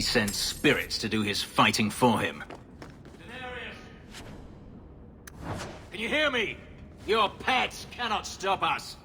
He sends spirits to do his fighting for him. Can you hear me? Your pets cannot stop us.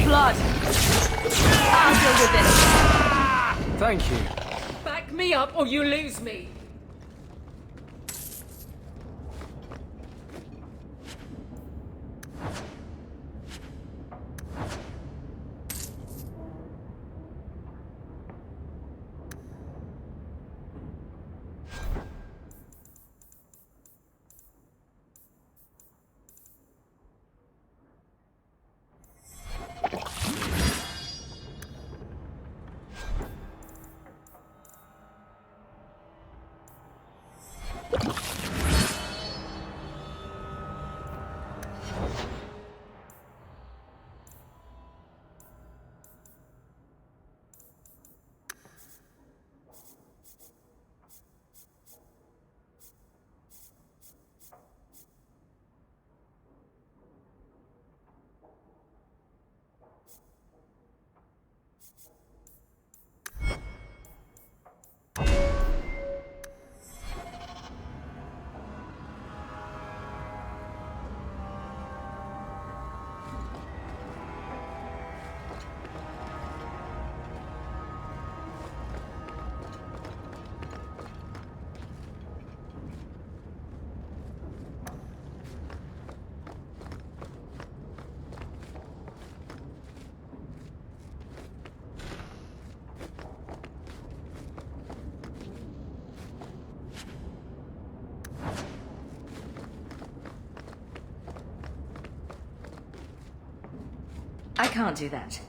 Blood. I'll deal with it. Thank you. Back me up or you lose me. I can't do that.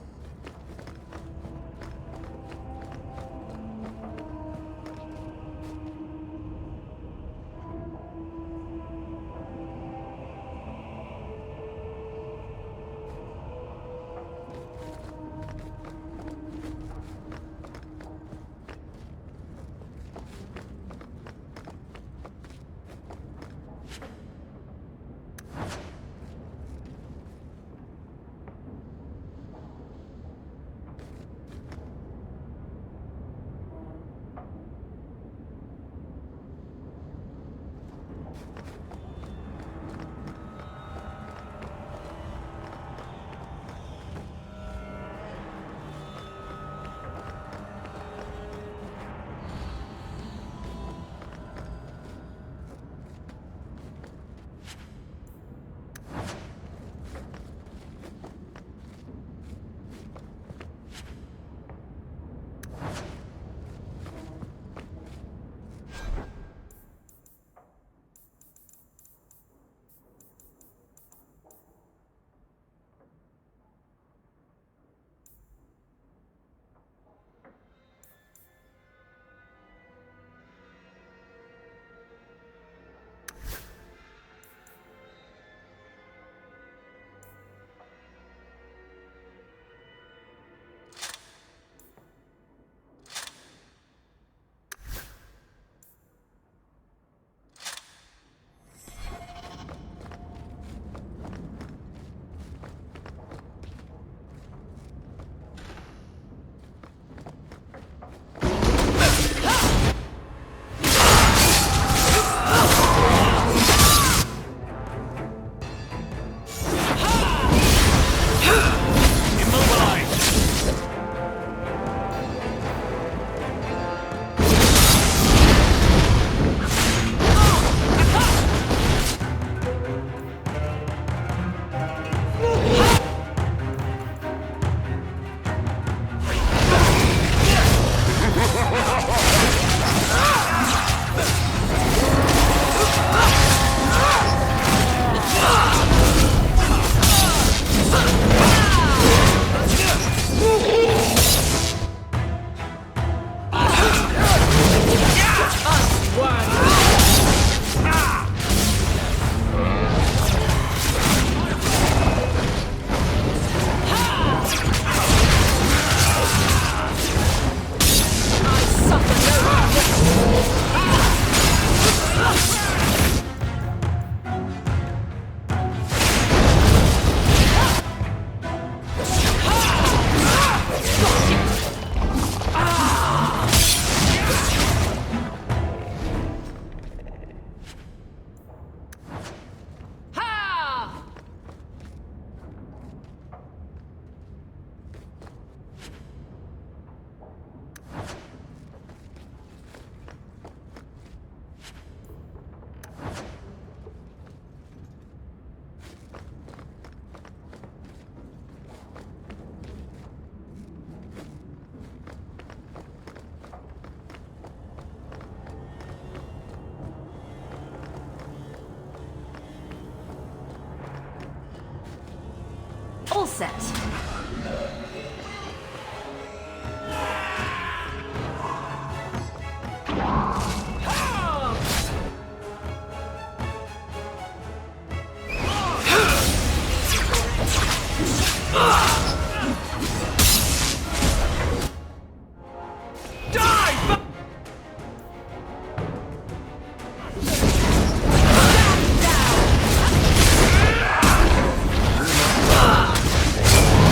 set.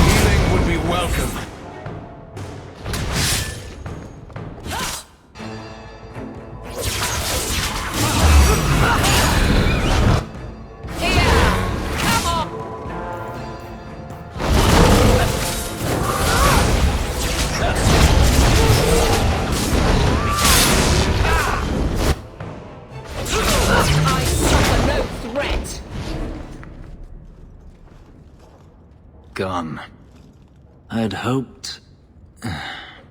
Healing would be welcome. I suffer no threat. Gone. I'd hoped...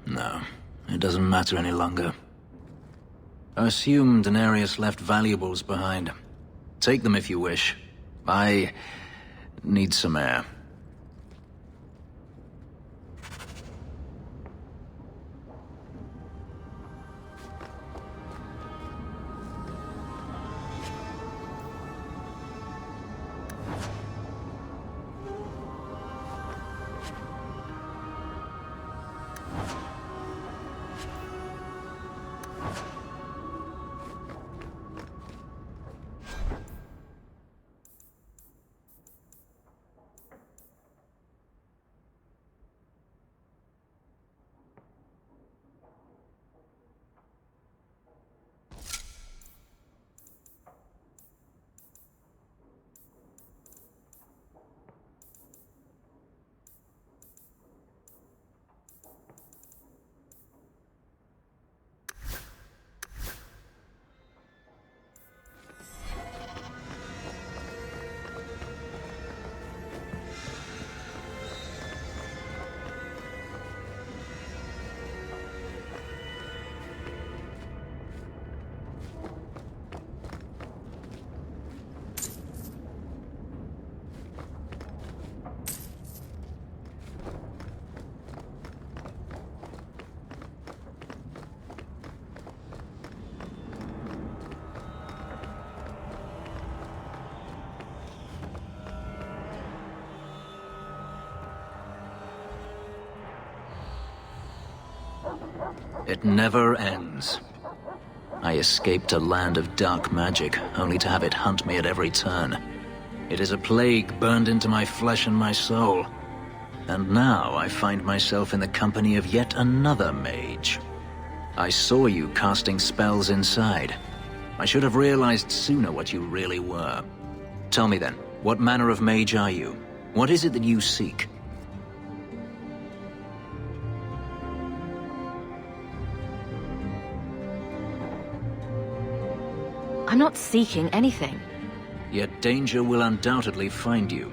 No, it doesn't matter any longer. I assume Daenerys left valuables behind. Take them if you wish. I need some air. It never ends. I escaped a land of dark magic, only to have it hunt me at every turn. It is a plague burned into my flesh and my soul. And now I find myself in the company of yet another mage. I saw you casting spells inside. I should have realized sooner what you really were. Tell me then, what manner of mage are you? What is it that you seek? I'm not seeking anything. Yet danger will undoubtedly find you.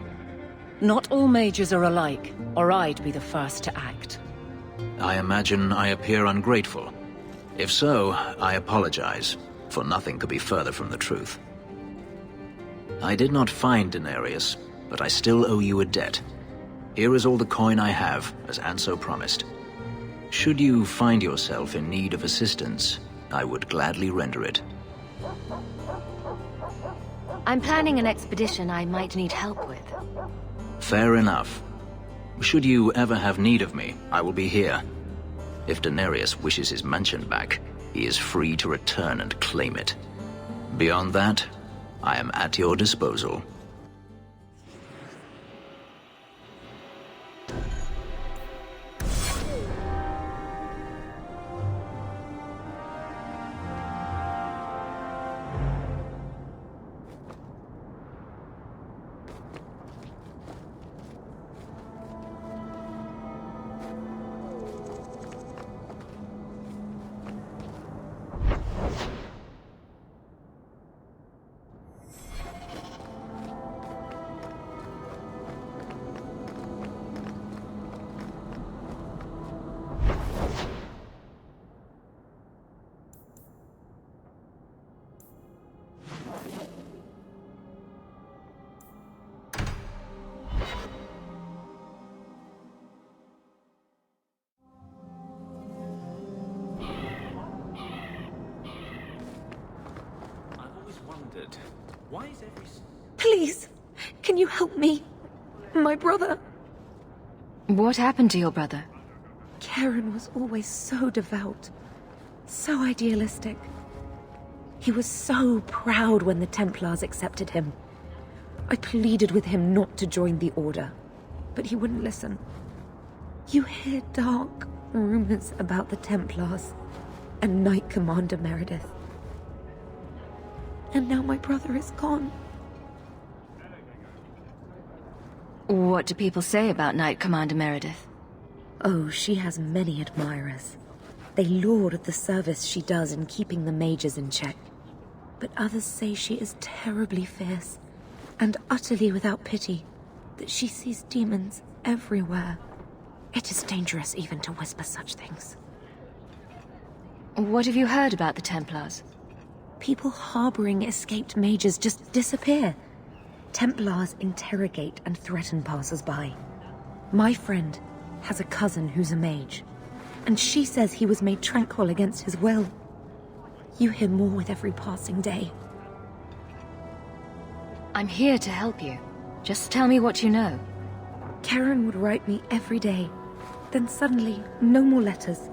Not all mages are alike, or I'd be the first to act. I imagine I appear ungrateful. If so, I apologize, for nothing could be further from the truth. I did not find Daenerys, but I still owe you a debt. Here is all the coin I have, as Anso promised. Should you find yourself in need of assistance, I would gladly render it. I'm planning an expedition I might need help with. Fair enough. Should you ever have need of me, I will be here. If Daenerys wishes his mansion back, he is free to return and claim it. Beyond that, I am at your disposal. wondered, why is every... Please, can you help me? My brother. What happened to your brother? Karen was always so devout, so idealistic. He was so proud when the Templars accepted him. I pleaded with him not to join the Order, but he wouldn't listen. You hear dark rumors about the Templars and Knight Commander Meredith. And now my brother is gone. What do people say about Knight Commander Meredith? Oh, she has many admirers. They laud the service she does in keeping the mages in check. But others say she is terribly fierce and utterly without pity, that she sees demons everywhere. It is dangerous even to whisper such things. What have you heard about the Templars? People harboring escaped mages just disappear. Templars interrogate and threaten passers-by. My friend has a cousin who's a mage, and she says he was made tranquil against his will. You hear more with every passing day. I'm here to help you. Just tell me what you know. Karen would write me every day. Then suddenly, no more letters.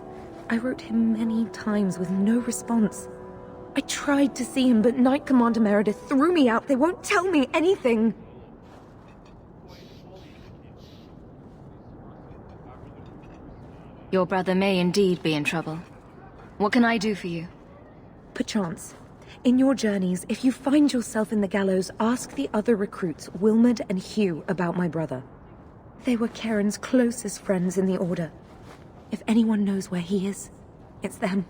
I wrote him many times with no response. I tried to see him, but Knight Commander Meredith threw me out. They won't tell me anything. Your brother may indeed be in trouble. What can I do for you? Perchance. In your journeys, if you find yourself in the gallows, ask the other recruits, Wilmerd and Hugh, about my brother. They were Karen's closest friends in the Order. If anyone knows where he is, it's them.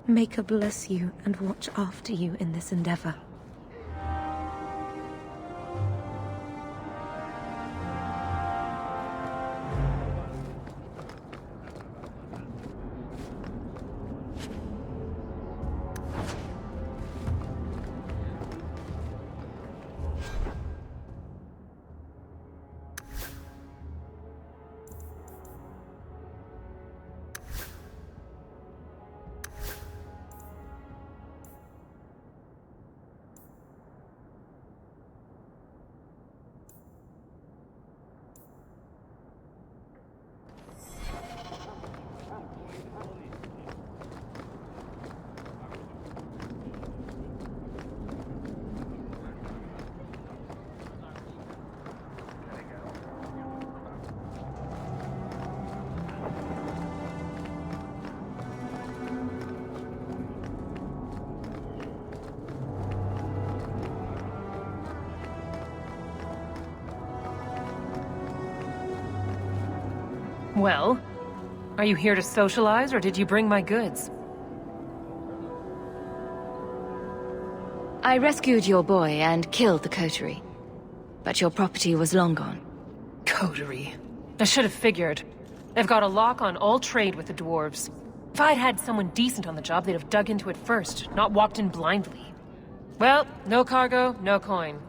Maker bless you and watch after you in this endeavor. Well, are you here to socialize, or did you bring my goods? I rescued your boy and killed the coterie. But your property was long gone. Coterie. I should have figured. They've got a lock on all trade with the dwarves. If I'd had someone decent on the job, they'd have dug into it first, not walked in blindly. Well, no cargo, no coin.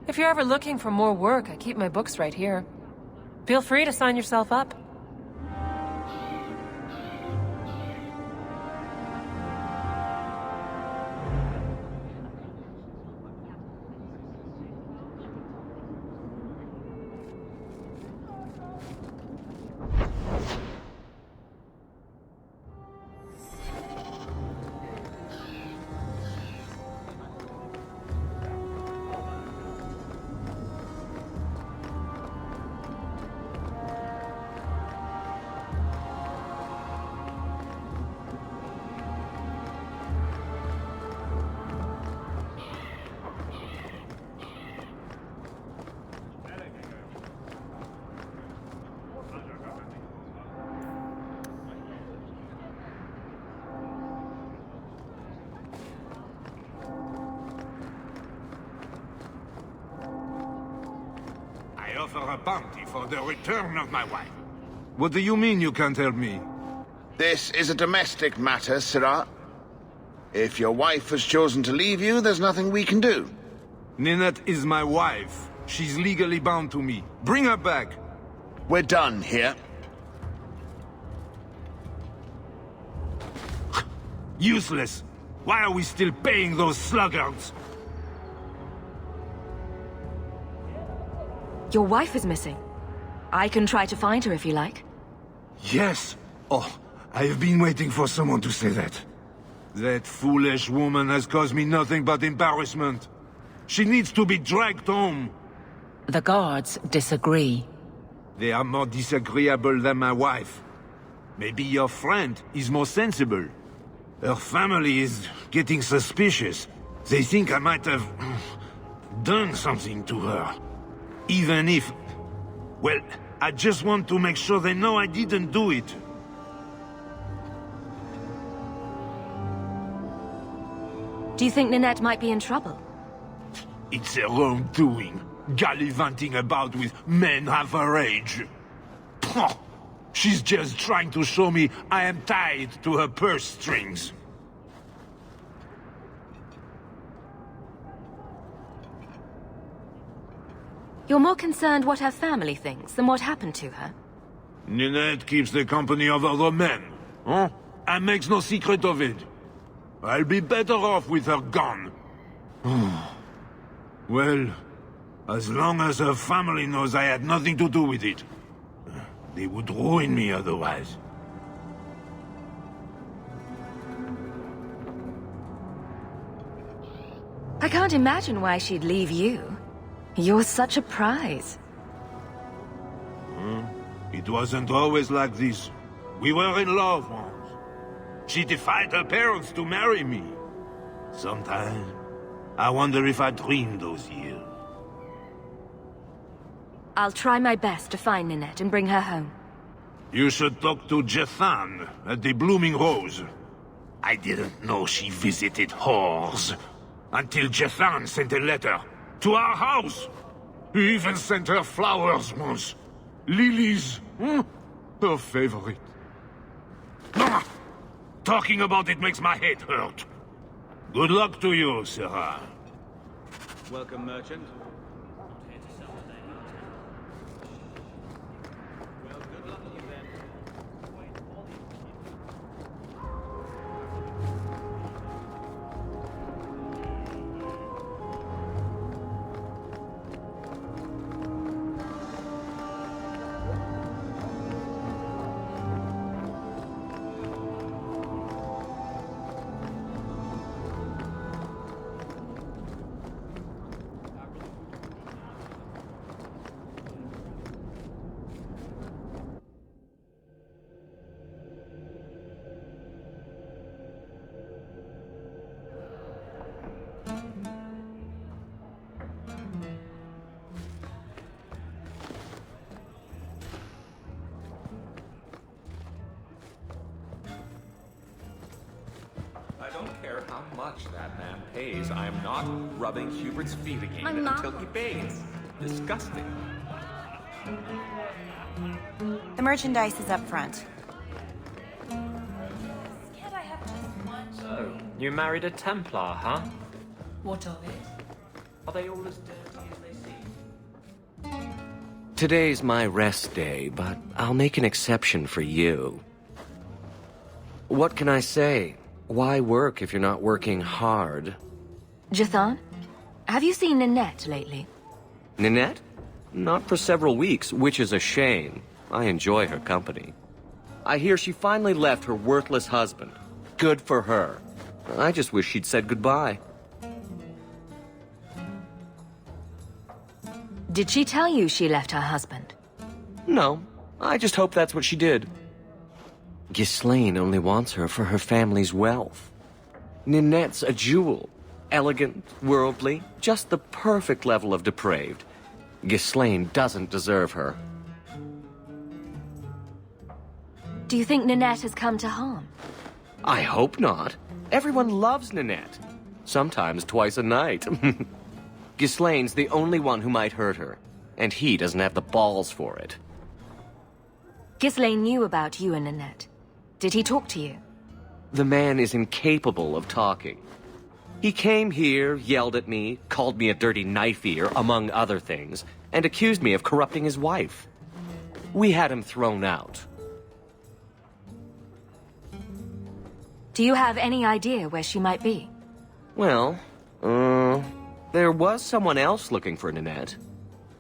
If you're ever looking for more work, I keep my books right here. Feel free to sign yourself up. I offer a bounty for the return of my wife. What do you mean you can't help me? This is a domestic matter, Sirrah. If your wife has chosen to leave you, there's nothing we can do. Ninette is my wife. She's legally bound to me. Bring her back. We're done here. Useless. Why are we still paying those sluggards? Your wife is missing. I can try to find her if you like. Yes. Oh, I have been waiting for someone to say that. That foolish woman has caused me nothing but embarrassment. She needs to be dragged home. The guards disagree. They are more disagreeable than my wife. Maybe your friend is more sensible. Her family is getting suspicious. They think I might have done something to her. Even if... Well, I just want to make sure they know I didn't do it. Do you think Ninette might be in trouble? It's her own doing. Gallivanting about with men half her age. Pah! She's just trying to show me I am tied to her purse strings. You're more concerned what her family thinks than what happened to her? Ninette keeps the company of other men, huh? And makes no secret of it. I'll be better off with her gone. Well, as long as her family knows I had nothing to do with it. They would ruin me otherwise. I can't imagine why she'd leave you. You're such a prize. It wasn't always like this. We were in love once. She defied her parents to marry me. Sometimes, I wonder if I dreamed those years. I'll try my best to find Ninette and bring her home. You should talk to Jethan at the Blooming Rose. I didn't know she visited whores. Until Jethan sent a letter to our house. He even sent her flowers once. Lilies. Her favorite. Talking about it makes my head hurt. Good luck to you, Sarah. Welcome, merchant. I don't care how much that man pays. I'm not rubbing Hubert's feet again until he pays. Disgusting. The merchandise is up front. So, you married a Templar, huh? What of it? Are they all as dirty as they seem? Today's my rest day, but I'll make an exception for you. What can I say? Why work if you're not working hard? Jethan, have you seen Ninette lately? Ninette? Not for several weeks, which is a shame. I enjoy her company. I hear she finally left her worthless husband. Good for her. I just wish she'd said goodbye. Did she tell you she left her husband? No, I just hope that's what she did. Ghislaine only wants her for her family's wealth. Ninette's a jewel. Elegant, worldly, just the perfect level of depraved. Ghislaine doesn't deserve her. Do you think Ninette has come to harm? I hope not. Everyone loves Ninette. Sometimes twice a night. Ghislaine's the only one who might hurt her, and he doesn't have the balls for it. Ghislaine knew about you and Ninette. Did he talk to you? The man is incapable of talking. He came here, yelled at me, called me a dirty knife-ear, among other things, and accused me of corrupting his wife. We had him thrown out. Do you have any idea where she might be? Well, there was someone else looking for Ninette.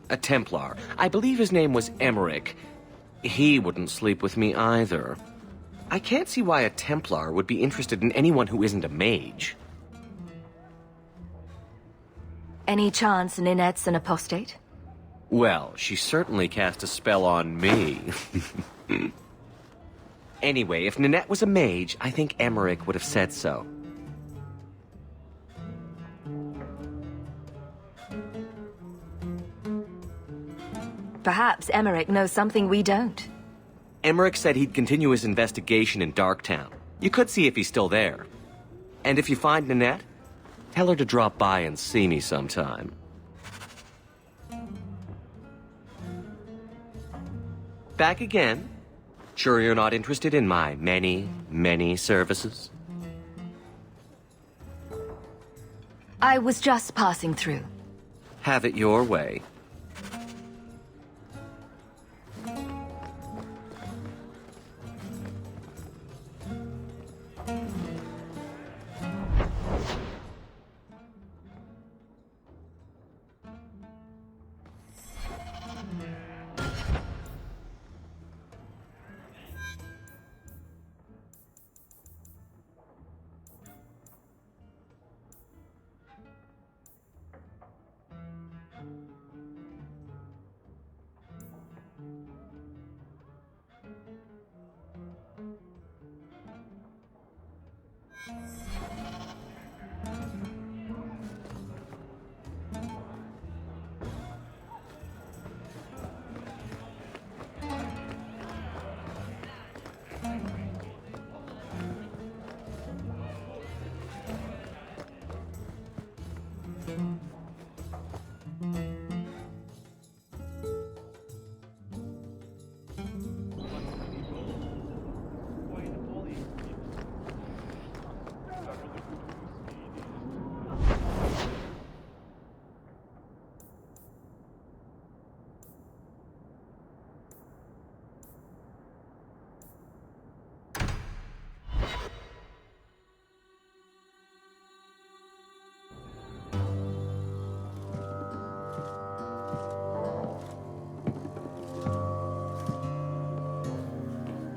A Templar. I believe his name was Emmerich. He wouldn't sleep with me either. I can't see why a Templar would be interested in anyone who isn't a mage. Any chance Ninette's an apostate? Well, she certainly cast a spell on me. Anyway, if Ninette was a mage, I think Emmerich would have said so. Perhaps Emmerich knows something we don't. Emmerich said he'd continue his investigation in Darktown. You could see if he's still there. And if you find Ninette, tell her to drop by and see me sometime. Back again? Sure you're not interested in my many, many services? I was just passing through. Have it your way.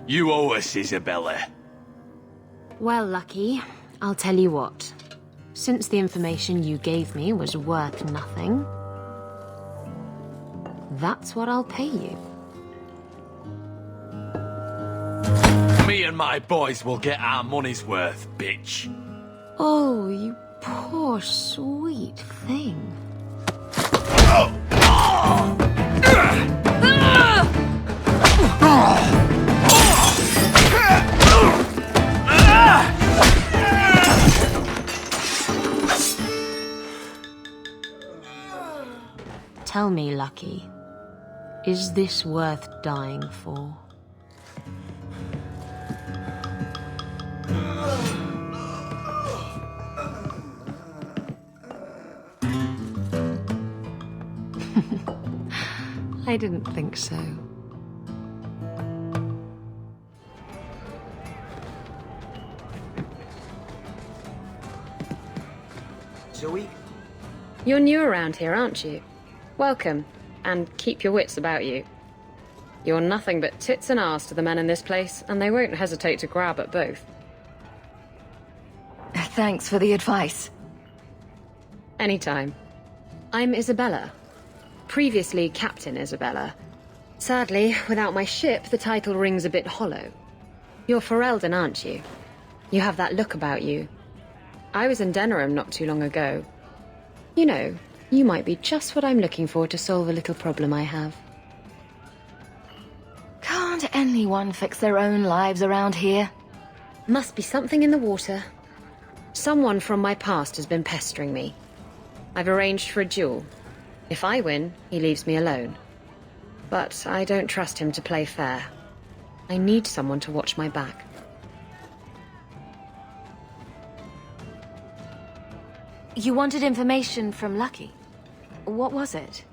You owe us, Isabella. Well, Lucky, I'll tell you what. Since the information you gave me was worth nothing, that's what I'll pay you. Me and my boys will get our money's worth, bitch. Oh, you poor, sweet thing. Tell me, Lucky, is this worth dying for? I didn't think so. Zoe? You're new around here, aren't you? Welcome, and keep your wits about you. You're nothing but tits and arse to the men in this place, and they won't hesitate to grab at both. Thanks for the advice. Anytime. I'm Isabella. Previously Captain Isabella. Sadly, without my ship, the title rings a bit hollow. You're Ferelden, aren't you? You have that look about you. I was in Denerim not too long ago. You know, you might be just what I'm looking for to solve a little problem I have. Can't anyone fix their own lives around here? Must be something in the water. Someone from my past has been pestering me. I've arranged for a duel. If I win, he leaves me alone. But I don't trust him to play fair. I need someone to watch my back. You wanted information from Lucky. What was it?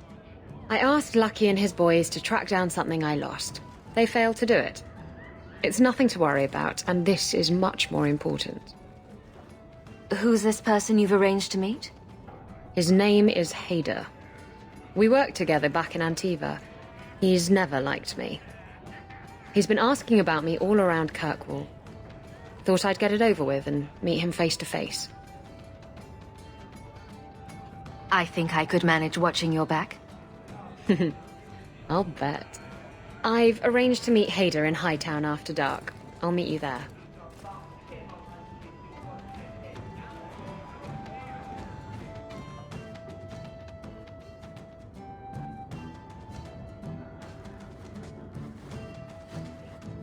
I asked Lucky and his boys to track down something I lost. They failed to do it. It's nothing to worry about, and this is much more important. Who's this person you've arranged to meet? His name is Hader. We worked together back in Antiva. He's never liked me. He's been asking about me all around Kirkwall. Thought I'd get it over with and meet him face to face. I think I could manage watching your back. I'll bet. I've arranged to meet Hader in Hightown after dark. I'll meet you there.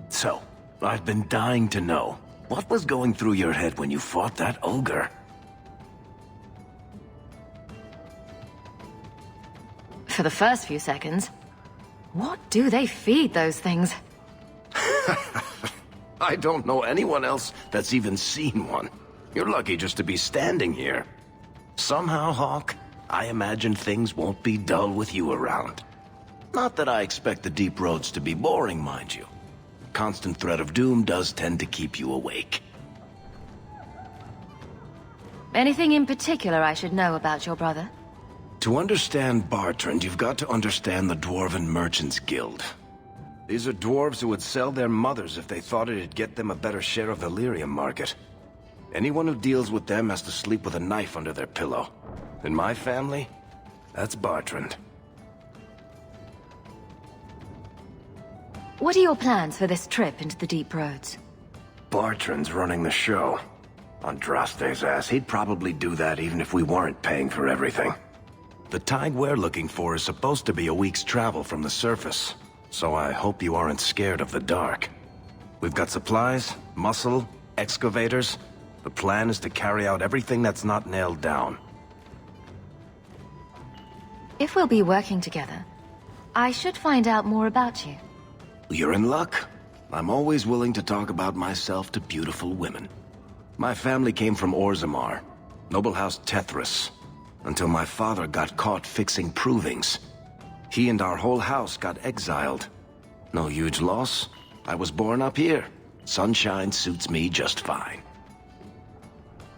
So, I've been dying to know. What was going through your head when you fought that ogre? For the first few seconds. What do they feed those things? I don't know anyone else that's even seen one. You're lucky just to be standing here. Somehow, Hawke, I imagine things won't be dull with you around. Not that I expect the deep roads to be boring, mind you. Constant threat of doom does tend to keep you awake. Anything in particular I should know about your brother? To understand Bartrand, you've got to understand the Dwarven Merchants Guild. These are dwarves who would sell their mothers if they thought it'd get them a better share of the lyrium market. Anyone who deals with them has to sleep with a knife under their pillow. In my family, that's Bartrand. What are your plans for this trip into the Deep Roads? Bartrand's running the show. Andraste's ass, he'd probably do that even if we weren't paying for everything. The tide we're looking for is supposed to be a week's travel from the surface, so I hope you aren't scared of the dark. We've got supplies, muscle, excavators. The plan is to carry out everything that's not nailed down. If we'll be working together, I should find out more about you. You're in luck. I'm always willing to talk about myself to beautiful women. My family came from Orzammar, noble house Tethras, until my father got caught fixing provings. He and our whole house got exiled. No huge loss. I was born up here. Sunshine suits me just fine.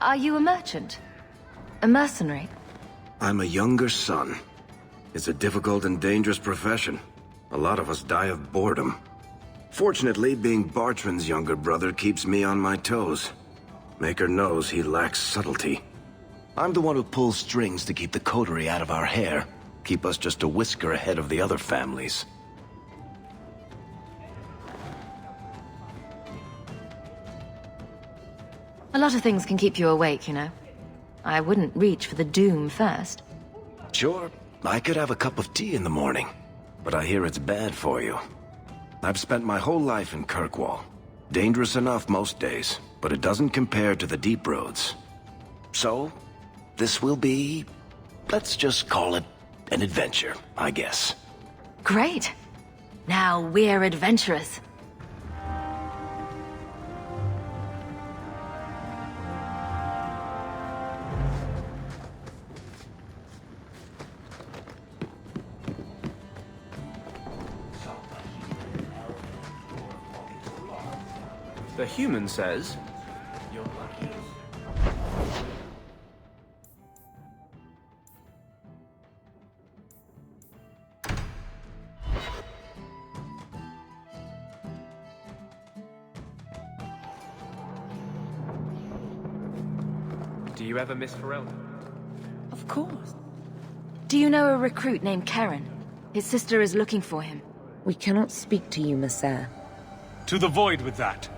Are you a merchant? A mercenary? I'm a younger son. It's a difficult and dangerous profession. A lot of us die of boredom. Fortunately, being Bartrand's younger brother keeps me on my toes. Maker knows he lacks subtlety. I'm the one who pulls strings to keep the coterie out of our hair, keep us just a whisker ahead of the other families. A lot of things can keep you awake, you know. I wouldn't reach for the doom first. Sure, I could have a cup of tea in the morning, but I hear it's bad for you. I've spent my whole life in Kirkwall. Dangerous enough most days, but it doesn't compare to the deep roads. So, this will be, let's just call it an adventure, I guess. Great. Now we're adventurous. The human says, "You're lucky." Do you ever miss Ferelden? Of course. Do you know a recruit named Karen? His sister is looking for him. We cannot speak to you, Messer. To the void with that.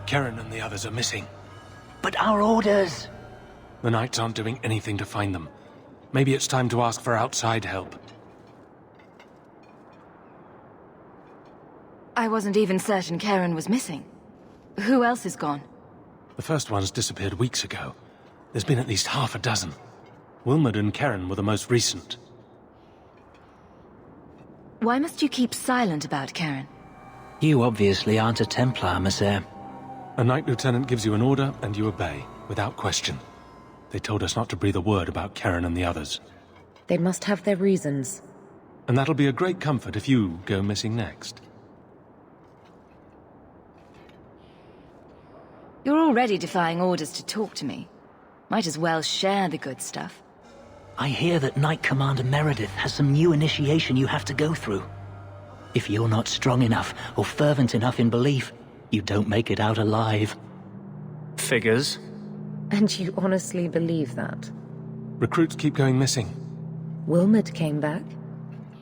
Karen and the others are missing. But our orders... The Knights aren't doing anything to find them. Maybe it's time to ask for outside help. I wasn't even certain Karen was missing. Who else is gone? The first ones disappeared weeks ago. There's been at least half a dozen. Wilmod and Karen were the most recent. Why must you keep silent about Karen? You obviously aren't a Templar, Messer. A Knight Lieutenant gives you an order, and you obey, without question. They told us not to breathe a word about Karen and the others. They must have their reasons. And that'll be a great comfort if you go missing next. You're already defying orders to talk to me. Might as well share the good stuff. I hear that Knight Commander Meredith has some new initiation you have to go through. If you're not strong enough or fervent enough in belief, you don't make it out alive. Figures. And you honestly believe that? Recruits keep going missing. Wilmot came back.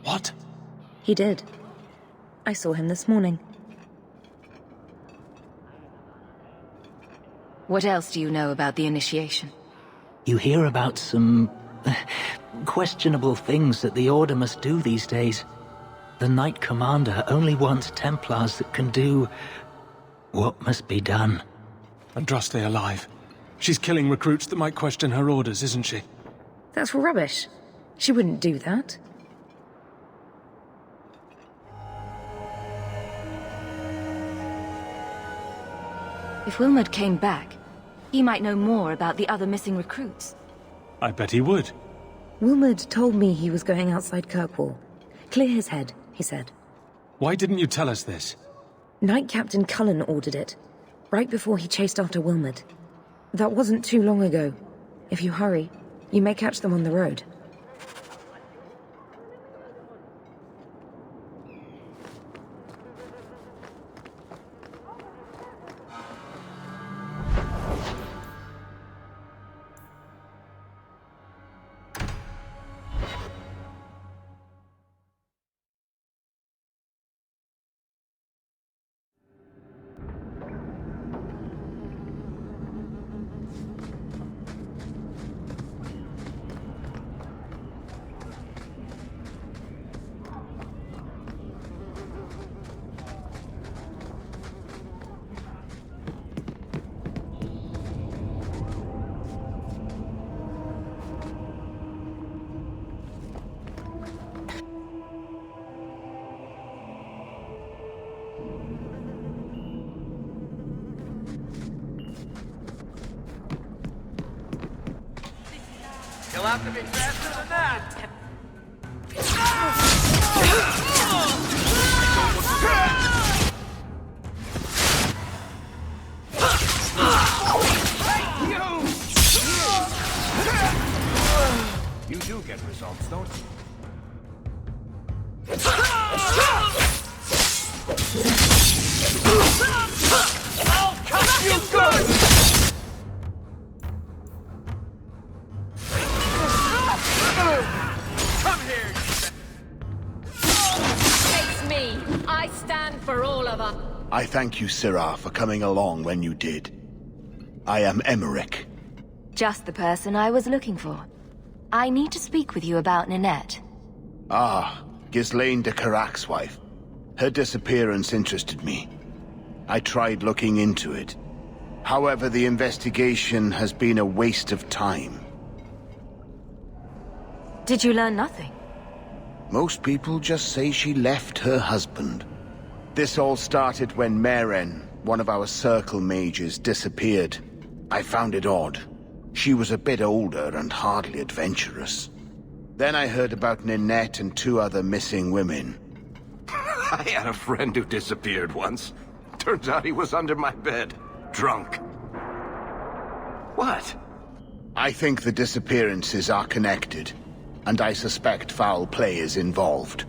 What? He did. I saw him this morning. What else do you know about the initiation? You hear about some questionable things that the Order must do these days. The Knight Commander only wants Templars that can do what must be done. Andraste alive. She's killing recruits that might question her orders, isn't she? That's rubbish. She wouldn't do that. If Wilmot came back, he might know more about the other missing recruits. I bet he would. Wilmot told me he was going outside Kirkwall. Clear his head, he said. Why didn't you tell us this? Knight Captain Cullen ordered it, right before he chased after Wilmot. That wasn't too long ago. If you hurry, you may catch them on the road. You'll have to be faster than that! You do get results, don't you? I'll cut you good! Come here! Face me! I stand for all of us. I thank you, Syrah, for coming along when you did. I am Emmerich. Just the person I was looking for. I need to speak with you about Ninette. Ah, Ghislaine de Carac's wife. Her disappearance interested me. I tried looking into it. However, the investigation has been a waste of time. Did you learn nothing? Most people just say she left her husband. This all started when Meren, one of our Circle mages, disappeared. I found it odd. She was a bit older and hardly adventurous. Then I heard about Ninette and 2 other missing women. I had a friend who disappeared once. Turns out he was under my bed, drunk. What? I think the disappearances are connected, and I suspect foul play is involved.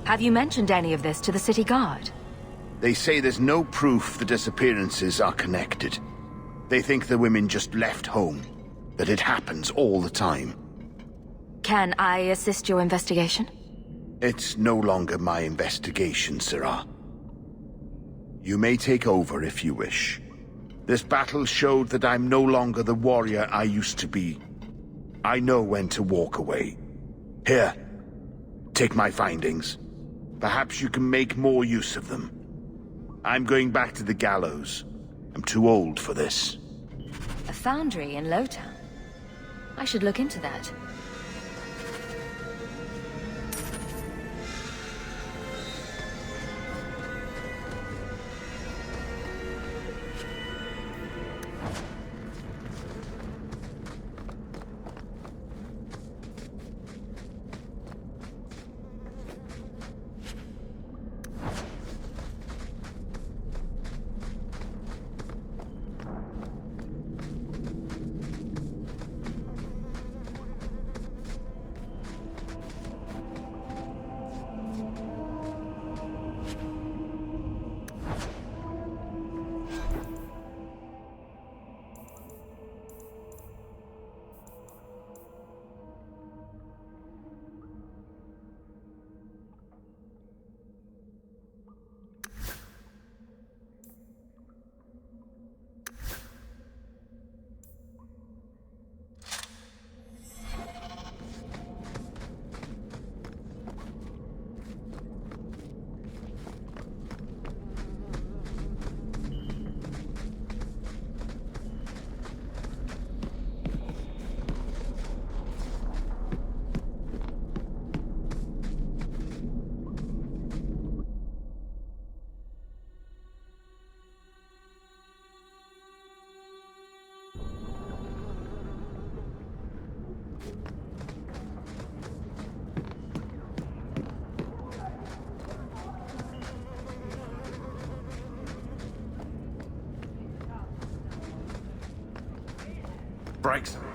Have you mentioned any of this to the city guard? They say there's no proof the disappearances are connected. They think the women just left home, that it happens all the time. Can I assist your investigation? It's no longer my investigation, Syrah. You may take over if you wish. This battle showed that I'm no longer the warrior I used to be. I know when to walk away. Here, take my findings. Perhaps you can make more use of them. I'm going back to the gallows. I'm too old for this. A foundry in Lowtown? I should look into that. breaks him.